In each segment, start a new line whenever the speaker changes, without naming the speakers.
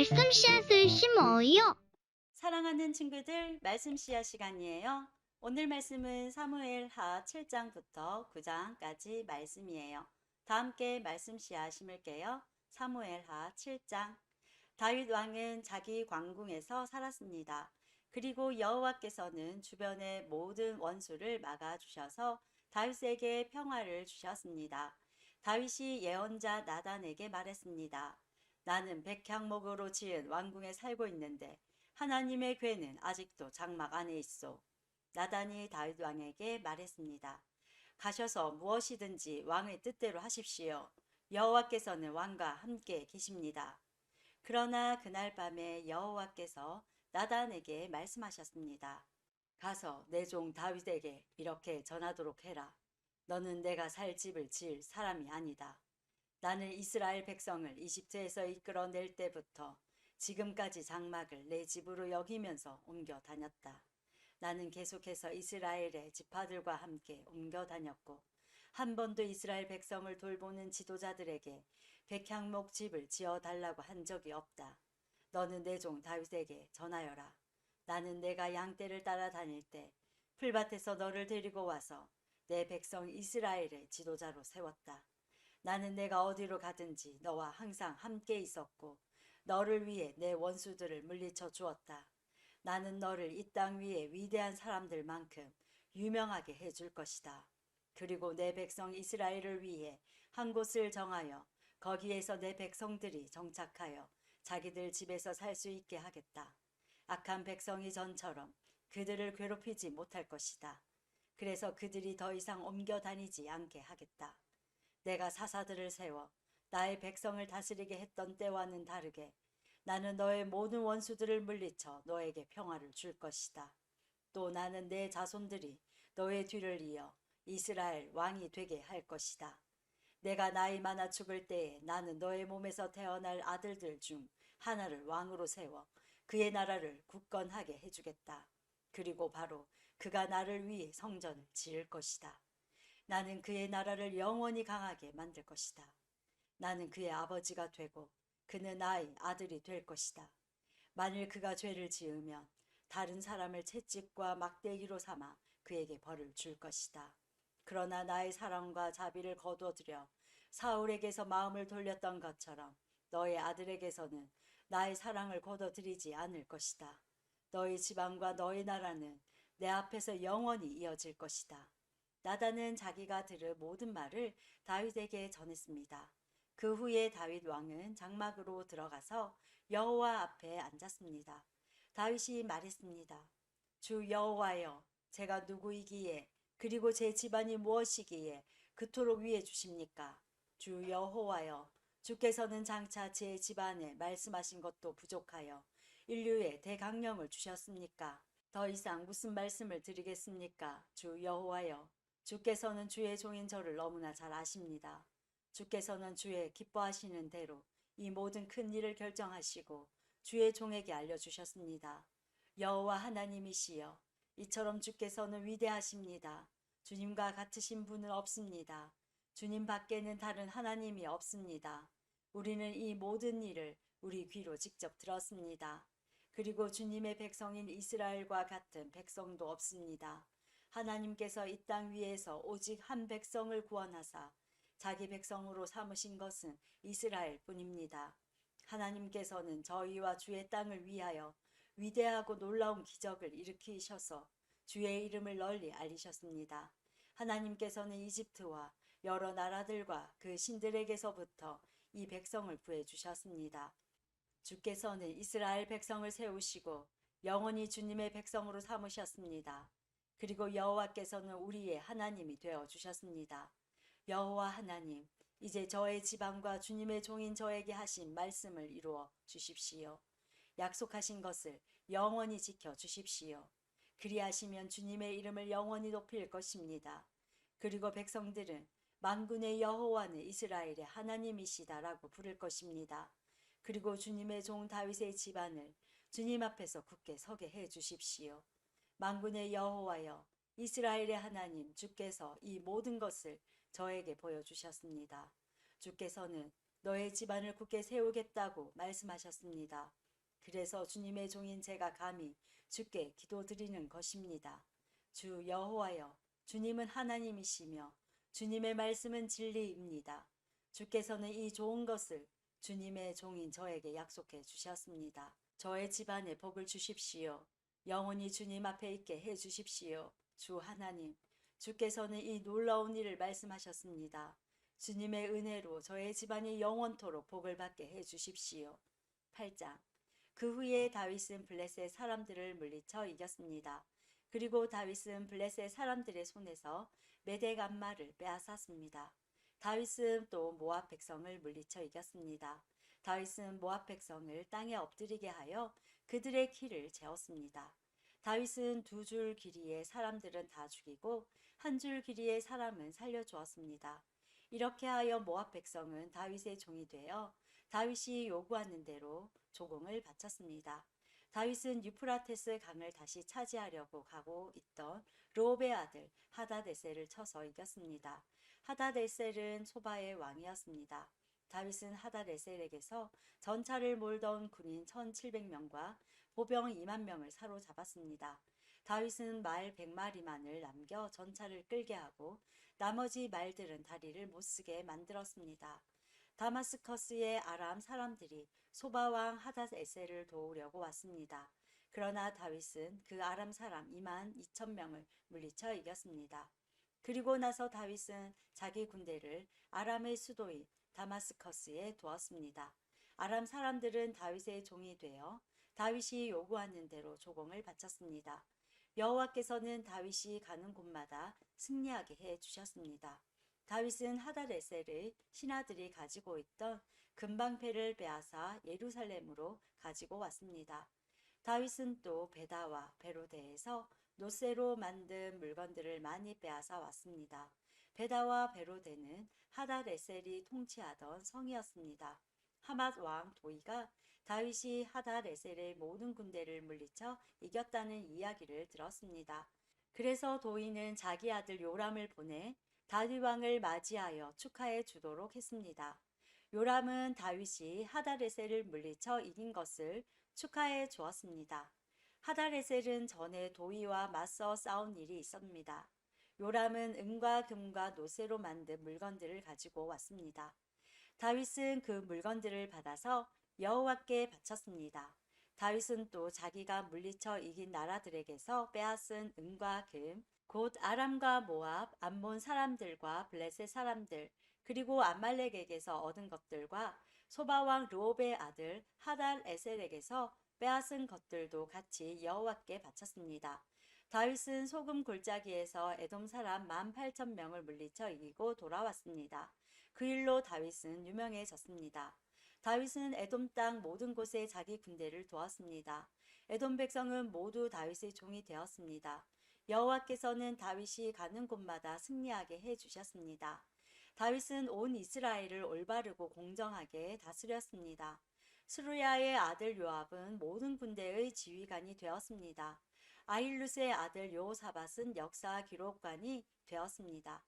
말씀 씨앗을 심어요.
사랑하는 친구들, 말씀 씨앗 시간이에요. 오늘 말씀은 사무엘 하 7장부터 9장까지 말씀이에요. 다 함께 말씀 씨앗 심을게요. 사무엘 하 7장. 다윗 왕은 자기 왕궁에서 살았습니다. 그리고 여호와께서는 주변의 모든 원수를 막아 주셔서 다윗에게 평화를 주셨습니다. 다윗이 예언자 나단에게 말했습니다. 나는 백향목으로 지은 왕궁에 살고 있는데 하나님의 괴는 아직도 장막 안에 있어. 나단이 다윗 왕에게 말했습니다. 가셔서 무엇이든지 왕의 뜻대로 하십시오. 여호와께서는 왕과 함께 계십니다. 그러나 그날 밤에 여호와께서 나단에게 말씀하셨습니다. 가서 내 종 다윗에게 이렇게 전하도록 해라. 너는 내가 살 집을 지을 사람이 아니다. 나는 이스라엘 백성을 이집트에서 이끌어낼 때부터 지금까지 장막을 내 집으로 여기면서 옮겨 다녔다. 나는 계속해서 이스라엘의 지파들과 함께 옮겨 다녔고 한 번도 이스라엘 백성을 돌보는 지도자들에게 백향목 집을 지어 달라고 한 적이 없다. 너는 내 종 다윗에게 전하여라. 나는 내가 양떼를 따라다닐 때 풀밭에서 너를 데리고 와서 내 백성 이스라엘의 지도자로 세웠다. 나는 내가 어디로 가든지 너와 항상 함께 있었고 너를 위해 내 원수들을 물리쳐 주었다. 나는 너를 이 땅 위에 위대한 사람들만큼 유명하게 해줄 것이다. 그리고 내 백성 이스라엘을 위해 한 곳을 정하여 거기에서 내 백성들이 정착하여 자기들 집에서 살 수 있게 하겠다. 악한 백성이 전처럼 그들을 괴롭히지 못할 것이다. 그래서 그들이 더 이상 옮겨 다니지 않게 하겠다. 내가 사사들을 세워 나의 백성을 다스리게 했던 때와는 다르게 나는 너의 모든 원수들을 물리쳐 너에게 평화를 줄 것이다. 또 나는 내 자손들이 너의 뒤를 이어 이스라엘 왕이 되게 할 것이다. 내가 나이 많아 죽을 때에 나는 너의 몸에서 태어날 아들들 중 하나를 왕으로 세워 그의 나라를 굳건하게 해주겠다. 그리고 바로 그가 나를 위해 성전을 지을 것이다. 나는 그의 나라를 영원히 강하게 만들 것이다. 나는 그의 아버지가 되고 그는 나의 아들이 될 것이다. 만일 그가 죄를 지으면 다른 사람을 채찍과 막대기로 삼아 그에게 벌을 줄 것이다. 그러나 나의 사랑과 자비를 거두어들여 사울에게서 마음을 돌렸던 것처럼 너의 아들에게서는 나의 사랑을 거둬들이지 않을 것이다. 너의 지방과 너의 나라는 내 앞에서 영원히 이어질 것이다. 나단은 자기가 들은 모든 말을 다윗에게 전했습니다. 그 후에 다윗 왕은 장막으로 들어가서 여호와 앞에 앉았습니다. 다윗이 말했습니다. 주 여호와여, 제가 누구이기에 그리고 제 집안이 무엇이기에 그토록 위해 주십니까? 주 여호와여, 주께서는 장차 제 집안에 말씀하신 것도 부족하여 인류에 대강령을 주셨습니까? 더 이상 무슨 말씀을 드리겠습니까? 주 여호와여, 주께서는 주의 종인 저를 너무나 잘 아십니다. 주께서는 주의 기뻐하시는 대로 이 모든 큰 일을 결정하시고 주의 종에게 알려주셨습니다. 여호와 하나님이시여, 이처럼 주께서는 위대하십니다. 주님과 같으신 분은 없습니다. 주님 밖에는 다른 하나님이 없습니다. 우리는 이 모든 일을 우리 귀로 직접 들었습니다. 그리고 주님의 백성인 이스라엘과 같은 백성도 없습니다. 하나님께서 이 땅 위에서 오직 한 백성을 구원하사 자기 백성으로 삼으신 것은 이스라엘 뿐입니다. 하나님께서는 저희와 주의 땅을 위하여 위대하고 놀라운 기적을 일으키셔서 주의 이름을 널리 알리셨습니다. 하나님께서는 이집트와 여러 나라들과 그 신들에게서부터 이 백성을 구해주셨습니다. 주께서는 이스라엘 백성을 세우시고 영원히 주님의 백성으로 삼으셨습니다. 그리고 여호와께서는 우리의 하나님이 되어 주셨습니다. 여호와 하나님, 이제 저의 지방과 주님의 종인 저에게 하신 말씀을 이루어 주십시오. 약속하신 것을 영원히 지켜 주십시오. 그리하시면 주님의 이름을 영원히 높일 것입니다. 그리고 백성들은 만군의 여호와는 이스라엘의 하나님이시다라고 부를 것입니다. 그리고 주님의 종 다윗의 집안을 주님 앞에서 굳게 서게 해 주십시오. 만군의 여호와여, 이스라엘의 하나님 주께서 이 모든 것을 저에게 보여주셨습니다. 주께서는 너의 집안을 굳게 세우겠다고 말씀하셨습니다. 그래서 주님의 종인 제가 감히 주께 기도드리는 것입니다. 주 여호와여, 주님은 하나님이시며 주님의 말씀은 진리입니다. 주께서는 이 좋은 것을 주님의 종인 저에게 약속해 주셨습니다. 저의 집안에 복을 주십시오. 영원히 주님 앞에 있게 해 주십시오. 주 하나님, 주께서는 이 놀라운 일을 말씀하셨습니다. 주님의 은혜로 저의 집안이 영원토록 복을 받게 해 주십시오. 8장. 그 후에 다윗은 블레셋 사람들을 물리쳐 이겼습니다. 그리고 다윗은 블레셋 사람들의 손에서 메대간말을 빼앗았습니다. 다윗은 또 모압 백성을 물리쳐 이겼습니다. 다윗은 모압 백성을 땅에 엎드리게 하여 그들의 키를 재었습니다. 다윗은 2줄 길이의 사람들은 다 죽이고 1줄 길이의 사람은 살려주었습니다. 이렇게 하여 모압 백성은 다윗의 종이 되어 다윗이 요구하는 대로 조공을 바쳤습니다. 다윗은 유프라테스 강을 다시 차지하려고 가고 있던 르홉의 아들 하다데셀을 쳐서 이겼습니다. 하다데셀은 소바의 왕이었습니다. 다윗은 하다데셀에게서 전차를 몰던 군인 1700명과 보병 2만 명을 사로잡았습니다. 다윗은 말 100마리만을 남겨 전차를 끌게 하고 나머지 말들은 다리를 못쓰게 만들었습니다. 다마스커스의 아람 사람들이 소바왕 하닷에셀을 도우려고 왔습니다. 그러나 다윗은 그 아람 사람 2만 2천 명을 물리쳐 이겼습니다. 그리고 나서 다윗은 자기 군대를 아람의 수도인 다마스커스에 두었습니다. 아람 사람들은 다윗의 종이 되어 다윗이 요구하는 대로 조공을 바쳤습니다. 여호와께서는 다윗이 가는 곳마다 승리하게 해 주셨습니다. 다윗은 하닷에셀의 신하들이 가지고 있던 금방패를 빼앗아 예루살렘으로 가지고 왔습니다. 다윗은 또 베다와 베로데에서 노쇠로 만든 물건들을 많이 빼앗아 왔습니다. 베다와 베로데는 하닷에셀이 통치하던 성이었습니다. 하맛 왕 도이가 다윗이 하닷에셀의 모든 군대를 물리쳐 이겼다는 이야기를 들었습니다. 그래서 도이는 자기 아들 요람을 보내 다윗 왕을 맞이하여 축하해 주도록 했습니다. 요람은 다윗이 하닷에셀을 물리쳐 이긴 것을 축하해 주었습니다. 하닷에셀은 전에 도이와 맞서 싸운 일이 있었습니다. 요람은 은과 금과 노쇠로 만든 물건들을 가지고 왔습니다. 다윗은 그 물건들을 받아서 여호와께 바쳤습니다. 다윗은 또 자기가 물리쳐 이긴 나라들에게서 빼앗은 은과 금, 곧 아람과 모압, 암몬 사람들과 블레셋 사람들, 그리고 아말렉에게서 얻은 것들과 소바왕 르홉의 아들 하닷에셀에게서 빼앗은 것들도 같이 여호와께 바쳤습니다. 다윗은 소금 골짜기에서 에돔 사람 18,000명을 물리쳐 이기고 돌아왔습니다. 그 일로 다윗은 유명해졌습니다. 다윗은 에돔 땅 모든 곳에 자기 군대를 두었습니다. 에돔 백성은 모두 다윗의 종이 되었습니다. 여호와께서는 다윗이 가는 곳마다 승리하게 해 주셨습니다. 다윗은 온 이스라엘을 올바르고 공정하게 다스렸습니다. 스루야의 아들 요압은 모든 군대의 지휘관이 되었습니다. 아힐룻의 아들 여호사밧은 역사 기록관이 되었습니다.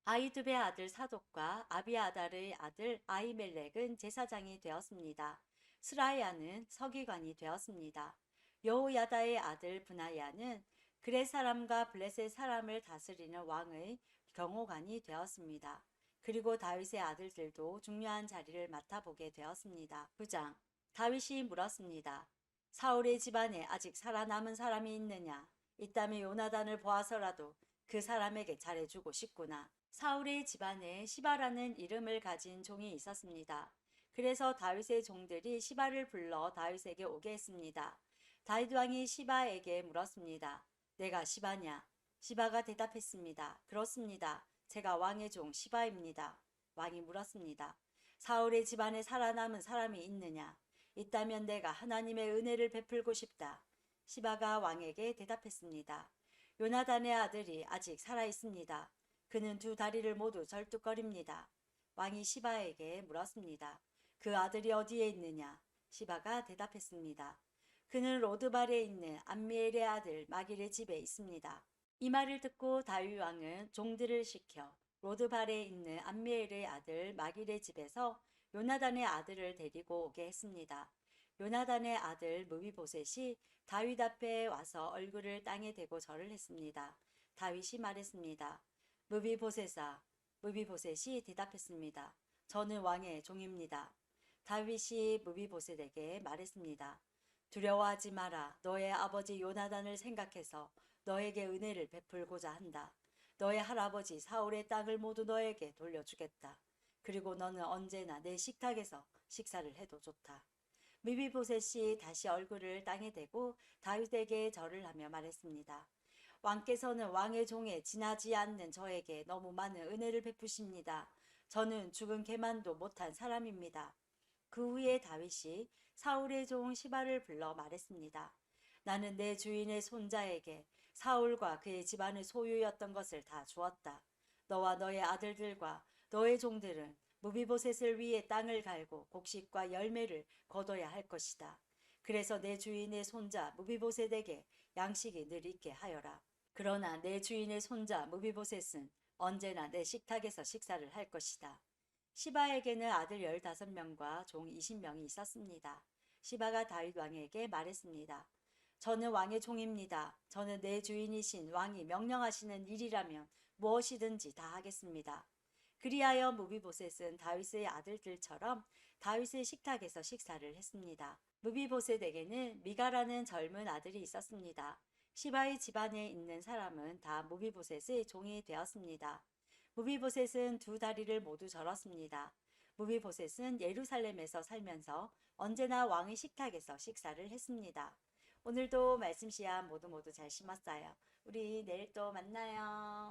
아히두베의 아들 사독과 아비아달의 아들 아히멜렉은 제사장이 되었습니다. 스라야는 서기관이 되었습니다. 여호야다의 아들 브나야는 그렛 사람과 블레셋 사람을 다스리는 왕의 경호관이 되었습니다. 그리고 다윗의 아들들도 중요한 자리를 맡아보게 되었습니다. 9장. 다윗이 물었습니다. 사울의 집안에 아직 살아남은 사람이 있느냐? 있다면 요나단을 보아서라도 그 사람에게 잘해주고 싶구나. 사울의 집안에 시바라는 이름을 가진 종이 있었습니다. 그래서 다윗의 종들이 시바를 불러 다윗에게 오게 했습니다. 다윗 왕이 시바에게 물었습니다. 내가 시바냐? 시바가 대답했습니다. 그렇습니다. 제가 왕의 종 시바입니다. 왕이 물었습니다. 사울의 집안에 살아남은 사람이 있느냐? 있다면 내가 하나님의 은혜를 베풀고 싶다. 시바가 왕에게 대답했습니다. 요나단의 아들이 아직 살아 있습니다. 그는 2 다리를 모두 절뚝거립니다. 왕이 시바에게 물었습니다. 그 아들이 어디에 있느냐? 시바가 대답했습니다. 그는 로드발에 있는 암미엘의 아들 마길의 집에 있습니다. 이 말을 듣고 다윗 왕은 종들을 시켜 로드발에 있는 암미엘의 아들 마길의 집에서 요나단의 아들을 데리고 오게 했습니다. 요나단의 아들 무비보셋이 다윗 앞에 와서 얼굴을 땅에 대고 절을 했습니다. 다윗이 말했습니다. 무비보셋아, 무비보셋이 대답했습니다. 저는 왕의 종입니다. 다윗이 무비보셋에게 말했습니다. 두려워하지 마라. 너의 아버지 요나단을 생각해서 너에게 은혜를 베풀고자 한다. 너의 할아버지 사울의 땅을 모두 너에게 돌려주겠다. 그리고 너는 언제나 내 식탁에서 식사를 해도 좋다. 무비보셋이 다시 얼굴을 땅에 대고 다윗에게 절을 하며 말했습니다. 왕께서는 왕의 종에 지나지 않는 저에게 너무 많은 은혜를 베푸십니다. 저는 죽은 개만도 못한 사람입니다. 그 후에 다윗이 사울의 종 시바를 불러 말했습니다. 나는 내 주인의 손자에게 사울과 그의 집안의 소유였던 것을 다 주었다. 너와 너의 아들들과 너의 종들은 무비보셋을 위해 땅을 갈고 곡식과 열매를 거둬야 할 것이다. 그래서 내 주인의 손자 무비보셋에게 양식이 늘 있게 하여라. 그러나 내 주인의 손자 무비보셋은 언제나 내 식탁에서 식사를 할 것이다. 시바에게는 아들 15명과 종 20명이 있었습니다. 시바가 다윗 왕에게 말했습니다. 저는 왕의 종입니다. 저는 내 주인이신 왕이 명령하시는 일이라면 무엇이든지 다 하겠습니다. 그리하여 무비보셋은 다윗의 아들들처럼 다윗의 식탁에서 식사를 했습니다. 무비보셋에게는 미가라는 젊은 아들이 있었습니다. 시바의 집안에 있는 사람은 다 무비보셋의 종이 되었습니다. 무비보셋은 두 다리를 모두 절었습니다. 무비보셋은 예루살렘에서 살면서 언제나 왕의 식탁에서 식사를 했습니다. 오늘도 말씀 씨앗 모두 잘 심었어요. 우리 내일 또 만나요.